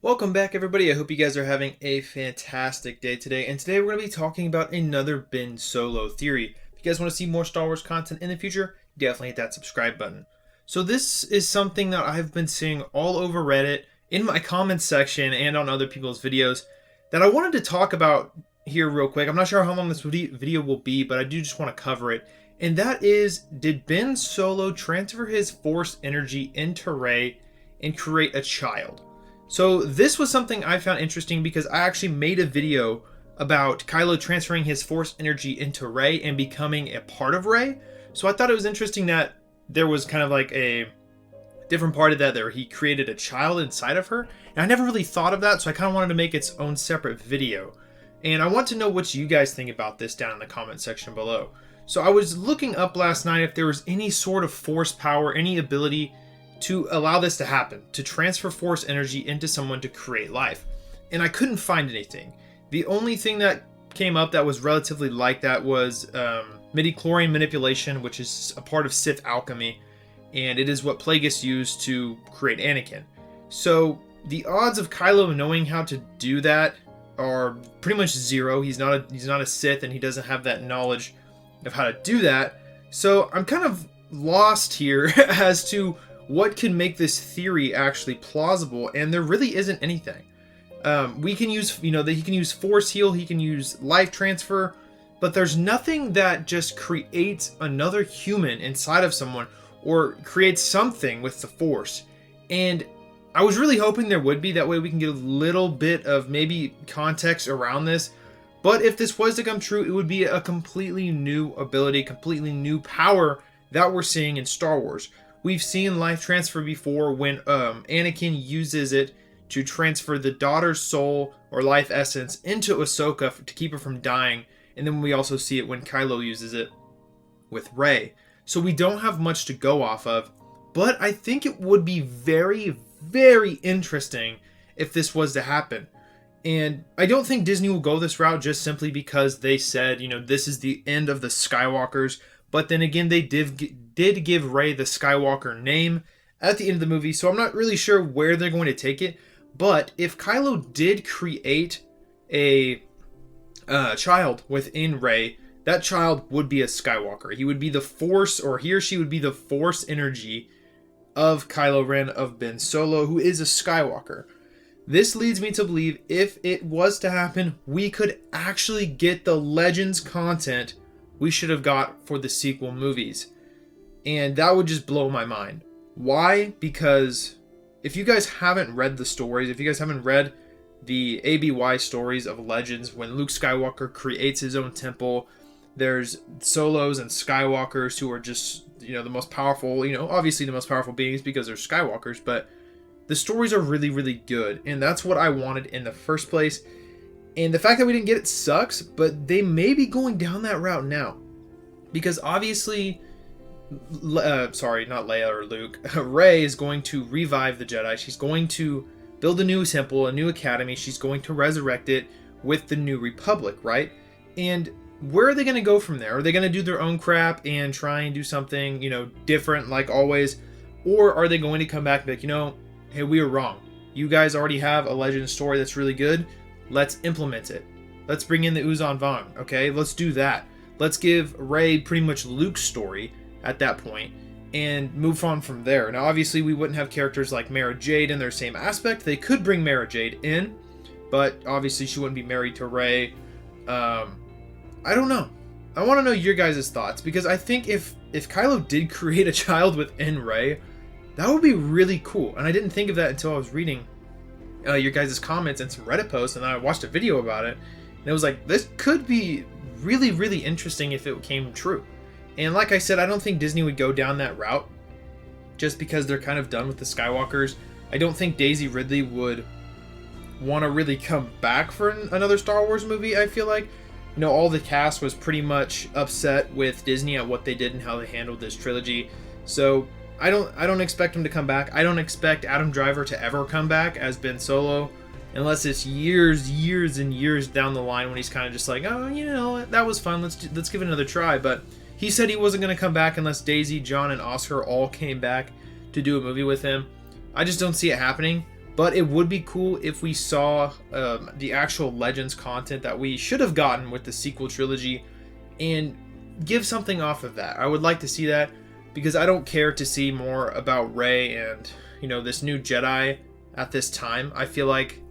Welcome back, everybody. I hope you guys are having a fantastic day today. And today we're going to be talking about another Ben Solo theory. If you guys want to see more Star Wars content in the future, definitely hit that subscribe button. So this is something that I've been seeing all over Reddit, in my comments section, and on other people's videos that I wanted to talk about here real quick. I'm not sure how long this video will be, but I do just want to cover it. And that is, did Ben Solo transfer his Force energy into Rey and create a child? So this was something I found interesting because I actually made a video about Kylo transferring his Force energy into Rey and becoming a part of Rey. So I thought it was interesting that there was kind of like a different part of that where he created a child inside of her. And I never really thought of that, so I kind of wanted to make its own separate video. And I want to know what you guys think about this down in the comment section below. So I was looking up last night if there was any sort of Force power, any ability to allow this to happen, to transfer Force energy into someone to create life. And I couldn't find anything. The only thing that came up that was relatively like that was midichlorian manipulation, which is a part of Sith alchemy, and it is what Plagueis used to create Anakin. So the odds of Kylo knowing how to do that are pretty much zero. He's not a Sith, and he doesn't have that knowledge of how to do that. So I'm kind of lost here as to what can make this theory actually plausible, and there really isn't anything. We can use, he can use Force heal, he can use life transfer, but there's nothing that just creates another human inside of someone or creates something with the Force. And I was really hoping there would be, that way we can get a little bit of maybe context around this. But if this was to come true, it would be a completely new ability, completely new power that we're seeing in Star Wars. We've seen life transfer before when Anakin uses it to transfer the daughter's soul or life essence into Ahsoka to keep her from dying. And then we also see it when Kylo uses it with Rey. So we don't have much to go off of. But I think it would be very, very interesting if this was to happen. And I don't think Disney will go this route just simply because they said, this is the end of the Skywalkers. But then again, they did give Rey the Skywalker name at the end of the movie, so I'm not really sure where they're going to take it. But if Kylo did create a child within Rey, that child would be a Skywalker. He would be the Force, or he or she would be the Force energy of Kylo Ren, of Ben Solo, who is a Skywalker. This leads me to believe if it was to happen, we could actually get the Legends content we should have got for the sequel movies. And that would just blow my mind. Why? Because if you guys haven't read the stories, if you guys haven't read the ABY stories of Legends, when Luke Skywalker creates his own temple, there's Solos and Skywalkers who are just, the most powerful, obviously the most powerful beings because they're Skywalkers, but the stories are really, really good. And that's what I wanted in the first place. And the fact that we didn't get it sucks, but they may be going down that route now. Because obviously, sorry, not Leia or Luke, Rey is going to revive the Jedi. She's going to build a new temple, a new academy. She's going to resurrect it with the New Republic, right? And where are they going to go from there? Are they going to do their own crap and try and do something, different like always? Or are they going to come back and be like, hey, we were wrong. You guys already have a Legend story that's really good. Let's implement it. Let's bring in the Uzan Vong, okay? Let's do that. Let's give Rey pretty much Luke's story at that point and move on from there. Now, obviously, we wouldn't have characters like Mara Jade in their same aspect. They could bring Mara Jade in, but obviously she wouldn't be married to Rey. I don't know. I want to know your guys' thoughts, because I think if Kylo did create a child within Rey, that would be really cool. And I didn't think of that until I was reading your guys' comments and some Reddit posts, and then I watched a video about it, and it was like, this could be really, really interesting if it came true. And like I said, I don't think Disney would go down that route just because they're kind of done with the Skywalkers. I don't think Daisy Ridley would want to really come back for another Star Wars movie. I feel like, all the cast was pretty much upset with Disney at what they did and how they handled this trilogy. So I don't expect him to come back. I don't expect Adam Driver to ever come back as Ben Solo, unless it's years and years down the line when he's kind of just like, oh, that was fun. Let's give it another try. But he said he wasn't going to come back unless Daisy, John, and Oscar all came back to do a movie with him. I just don't see it happening. but it would be cool if we saw the actual Legends content that we should have gotten with the sequel trilogy and give something off of that. I would like to see that, because I don't care to see more about Rey and, you know, this new Jedi at this time. I feel like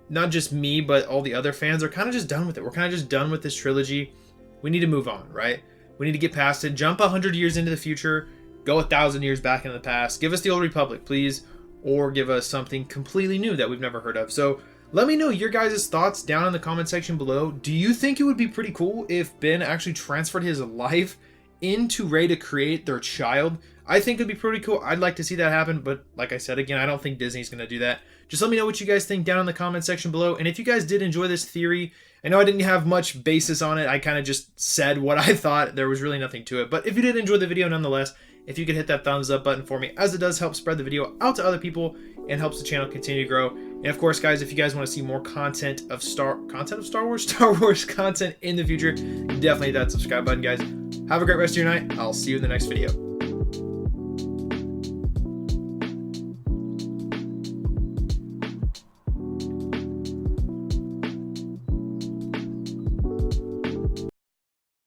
not just me, but all the other fans are kind of just done with it. We're kind of just done with this trilogy. We need to move on, right? We need to get past it. Jump 100 years into the future. Go 1,000 years back into the past. Give us the Old Republic, please. Or give us something completely new that we've never heard of. So let me know your guys' thoughts down in the comment section below. Do you think it would be pretty cool if Ben actually transferred his life into Rey to create their child? I think it'd be pretty cool. I'd like to see that happen, but like I said, again, I don't think Disney's going to do that. Just let me know what you guys think down in the comment section below. And if you guys did enjoy this theory, I know I didn't have much basis on it. I kind of just said what I thought. There was really nothing to it. But if you did enjoy the video nonetheless, if you could hit that thumbs up button for me, as it does help spread the video out to other people and helps the channel continue to grow. And of course, guys, if you guys want to see more content of Star Wars content in the future, definitely hit that subscribe button, guys. Have a great rest of your night. I'll see you in the next video.